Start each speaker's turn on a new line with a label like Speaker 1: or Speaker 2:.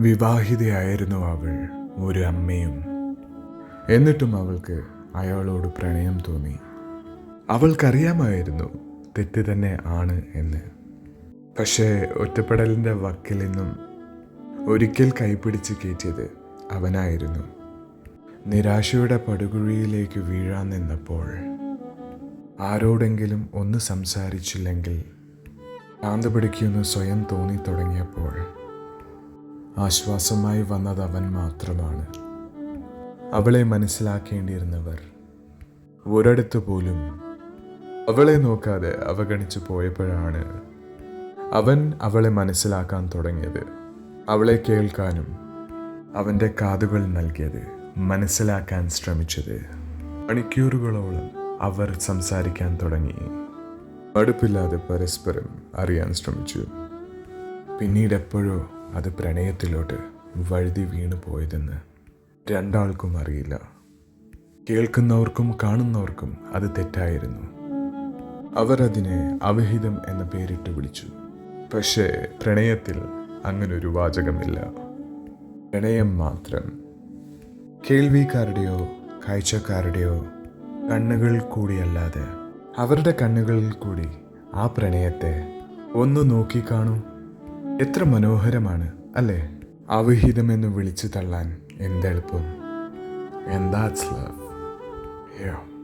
Speaker 1: വിവാഹിതയായിരുന്നു അവൾ, ഒരു അമ്മയും. എന്നിട്ടും അവൾക്ക് അയാളോട് പ്രണയം തോന്നി. അവൾക്കറിയാമായിരുന്നു തെറ്റ് തന്നെ ആണ് എന്ന്. പക്ഷേ ഒറ്റപ്പെടലിൻ്റെ വക്കിൽ നിന്നും ഒരിക്കൽ കൈപിടിച്ച് കയറ്റിയത് അവനായിരുന്നു. നിരാശയുടെ പടുകുഴിയിലേക്ക് വീഴാൻ നിന്നപ്പോൾ ആരോടെങ്കിലും ഒന്ന് സംസാരിച്ചില്ലെങ്കിൽ ഭ്രാന്ത് പിടിക്കുമെന്ന് സ്വയം തോന്നി തുടങ്ങിയപ്പോൾ ആശ്വാസമായി വന്നത് അവൻ മാത്രമാണ്. അവളെ മനസ്സിലാക്കേണ്ടിയിരുന്നവർ ഒരിടത്ത് പോലും അവളെ നോക്കാതെ അവഗണിച്ചു പോയപ്പോഴാണ് അവൻ അവളെ മനസ്സിലാക്കാൻ തുടങ്ങിയത്. അവളെ കേൾക്കാനും അവൻ്റെ കാതുകൾ നൽകിയത്, മനസ്സിലാക്കാൻ ശ്രമിച്ചത്. മണിക്കൂറുകളോളം അവർ സംസാരിക്കാൻ തുടങ്ങി. മടുപ്പില്ലാതെ പരസ്പരം അറിയാൻ ശ്രമിച്ചു. പിന്നീട് എപ്പോഴോ അത് പ്രണയത്തിലോട്ട് വഴുതി വീണു പോയതെന്ന് രണ്ടാൾക്കും അറിയില്ല. കേൾക്കുന്നവർക്കും കാണുന്നവർക്കും അത് തെറ്റായിരുന്നു. അവർ അതിനെ അവിഹിതം എന്ന പേരിട്ട് വിളിച്ചു. പക്ഷേ പ്രണയത്തിൽ അങ്ങനൊരു വാചകമില്ല. പ്രണയം മാത്രം. കേൾവിക്കാരുടെയോ കാഴ്ചക്കാരുടെയോ കണ്ണുകൾ കൂടിയല്ലാതെ അവരുടെ കണ്ണുകളിൽ കൂടി ആ പ്രണയത്തെ ഒന്ന് നോക്കിക്കാണൂ. എത്ര മനോഹരമാണ് അല്ലേ? അവിഹിതമെന്ന് വിളിച്ചു തള്ളാൻ എന്തെളുപ്പം. And that's love. Yeah.